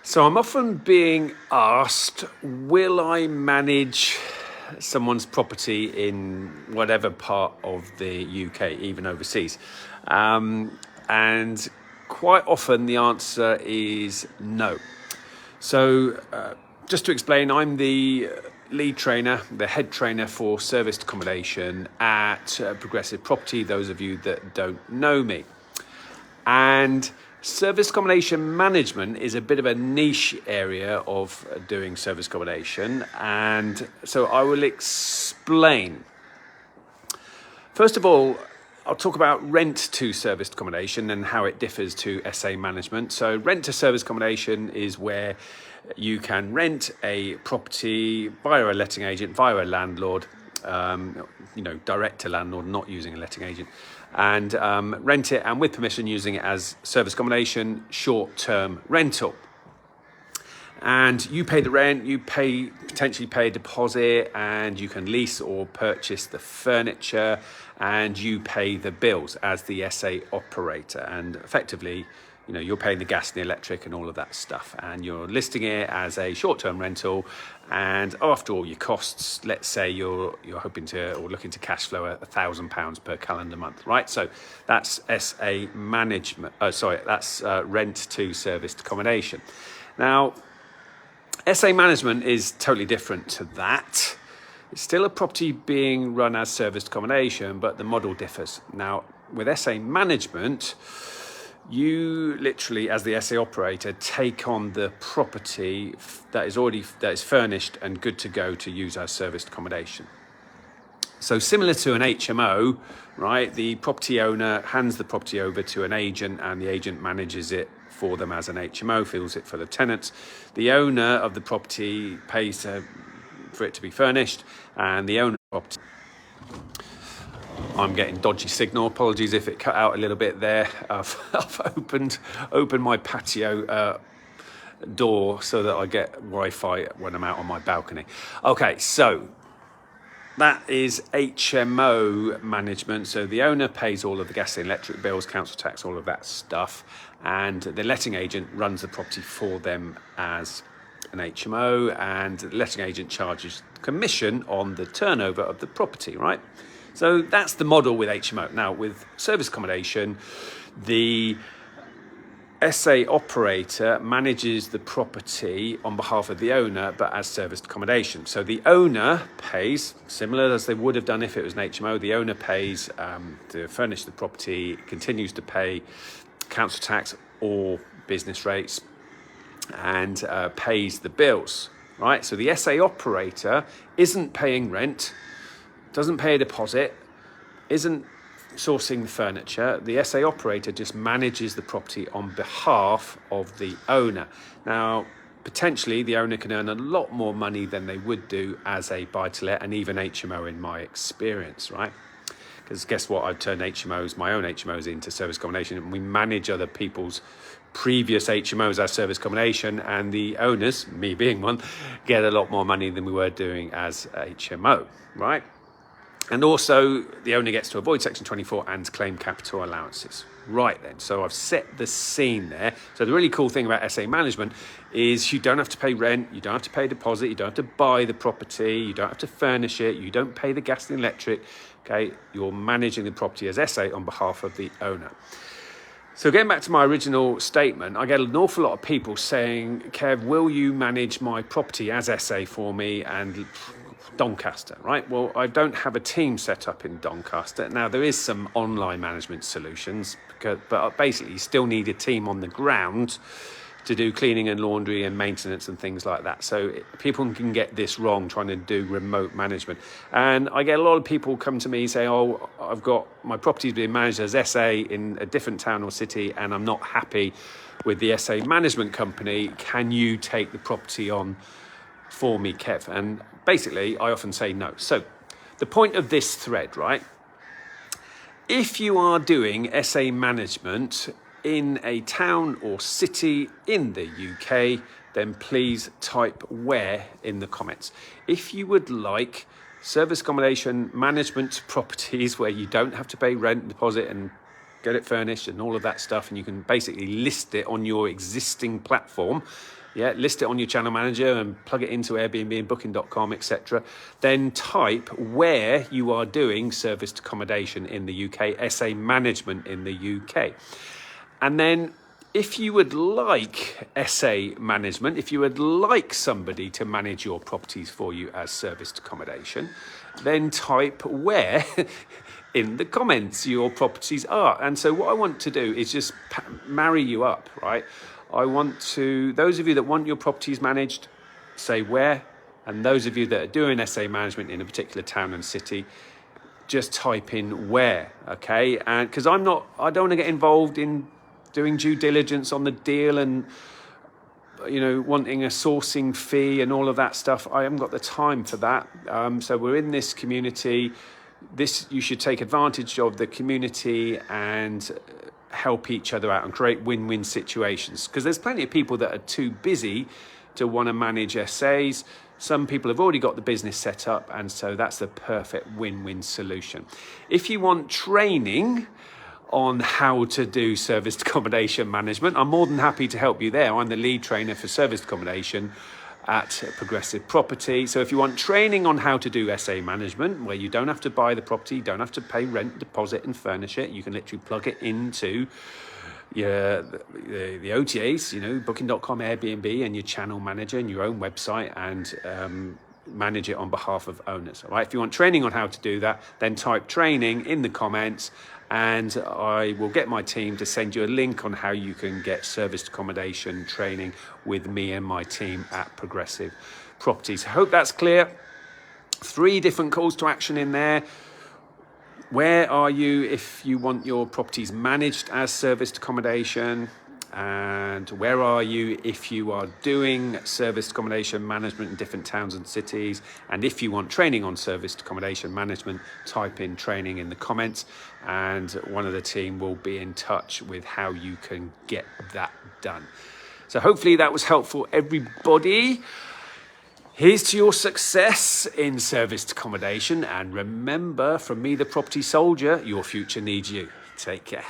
So I'm often being asked, will I manage someone's property in whatever part of the UK, even overseas? And quite often the answer is no. So just to explain, I'm the lead trainer, the head trainer for serviced accommodation at Progressive Property, those of you that don't know me. And service accommodation management is a bit of a niche area of doing service accommodation, and so I will explain. First of all, I'll talk about rent to serviced accommodation and how it differs to SA management. So rent to service accommodation is where you can rent a property via a letting agent, via a landlord, direct to landlord, not using a letting agent, and rent it, and with permission using it as service accommodation, short-term rental. And you pay the rent, you potentially pay a deposit, and you can lease or purchase the furniture, and you pay the bills as the SA operator. And effectively, you're paying the gas and the electric and all of that stuff, and you're listing it as a short-term rental. And after all your costs, let's say you're hoping to or looking to cash flow £1,000 per calendar month, right? So that's SA management. That's rent to serviced accommodation. Now, SA management is totally different to that. It's still a property being run as serviced accommodation, but the model differs. Now, with SA management, you literally, as the SA operator, take on the property that is furnished and good to go to use as serviced accommodation. So similar to an HMO, right? The property owner hands the property over to an agent, and the agent manages it for them as an HMO, fills it for the tenants. The owner of the property pays for it to be furnished, and the owner of the property. I'm getting dodgy signal. Apologies if it cut out a little bit there. I've opened my patio door so that I get Wi-Fi when I'm out on my balcony. Okay, so that is HMO management. So the owner pays all of the gas and electric bills, council tax, all of that stuff, and the letting agent runs the property for them as an HMO, and the letting agent charges commission on the turnover of the property, right? So that's the model with HMO. Now, with service accommodation, the SA operator manages the property on behalf of the owner, but as serviced accommodation. So the owner pays, similar as they would have done if it was an HMO, the owner pays to furnish the property, continues to pay council tax or business rates, and pays the bills, right? So the SA operator isn't paying rent, doesn't pay a deposit, isn't sourcing the furniture. The SA operator just manages the property on behalf of the owner. Now, potentially the owner can earn a lot more money than they would do as a buy-to-let and even HMO in my experience, right? Because guess what? I've turned my own HMOs into service accommodation, and we manage other people's previous HMOs as service accommodation, and the owners, me being one, get a lot more money than we were doing as HMO, right? And also, the owner gets to avoid Section 24 and claim capital allowances. Right then, so I've set the scene there. So the really cool thing about SA management is you don't have to pay rent, you don't have to pay a deposit, you don't have to buy the property, you don't have to furnish it, you don't pay the gas and electric, okay? You're managing the property as SA on behalf of the owner. So getting back to my original statement, I get an awful lot of people saying, Kev, will you manage my property as SA for me and Doncaster, right? Well, I don't have a team set up in Doncaster. Now, there is some online management solutions, but basically you still need a team on the ground to do cleaning and laundry and maintenance and things like that. So people can get this wrong trying to do remote management. And I get a lot of people come to me saying, oh, I've got my property's being managed as SA in a different town or city, and I'm not happy with the SA management company. Can you take the property on for me, Kev? And basically, I often say no. So the point of this thread, right? If you are doing SA management in a town or city in the UK, then please type where in the comments. If you would like service accommodation management properties where you don't have to pay rent, deposit and get it furnished and all of that stuff, and you can basically list it on your existing platform. Yeah, list it on your channel manager and plug it into Airbnb and booking.com, etc. Then type where you are doing serviced accommodation in the UK, SA management in the UK. And then if you would like SA management, if you would like somebody to manage your properties for you as serviced accommodation, then type where in the comments your properties are. And so what I want to do is just marry you up, right? I want to, those of you that want your properties managed, say where, and those of you that are doing SA management in a particular town and city, just type in where, okay? And because I don't want to get involved in doing due diligence on the deal and, you know, wanting a sourcing fee and all of that stuff. I haven't got the time for that. So we're in this community. You should take advantage of the community and help each other out and create win-win situations, because there's plenty of people that are too busy to want to manage SAs. Some people have already got the business set up, and so that's the perfect win-win solution. If you want training on how to do serviced accommodation management, I'm more than happy to help you there. I'm the lead trainer for serviced accommodation at Progressive Property. So if you want training on how to do SA management, where you don't have to buy the property, don't have to pay rent, deposit and furnish it, you can literally plug it into the OTAs, you know, booking.com, Airbnb, and your channel manager and your own website, and manage it on behalf of owners. All right, if you want training on how to do that, then type training in the comments, and I will get my team to send you a link on how you can get serviced accommodation training with me and my team at Progressive Properties. I hope that's clear. 3 different calls to action in there. Where are you if you want your properties managed as serviced accommodation? And where are you if you are doing serviced accommodation management in different towns and cities? And if you want training on serviced accommodation management, type in training in the comments, and one of the team will be in touch with how you can get that done. So hopefully that was helpful, everybody. Here's to your success in serviced accommodation. And remember, from me, the property soldier, your future needs you. Take care.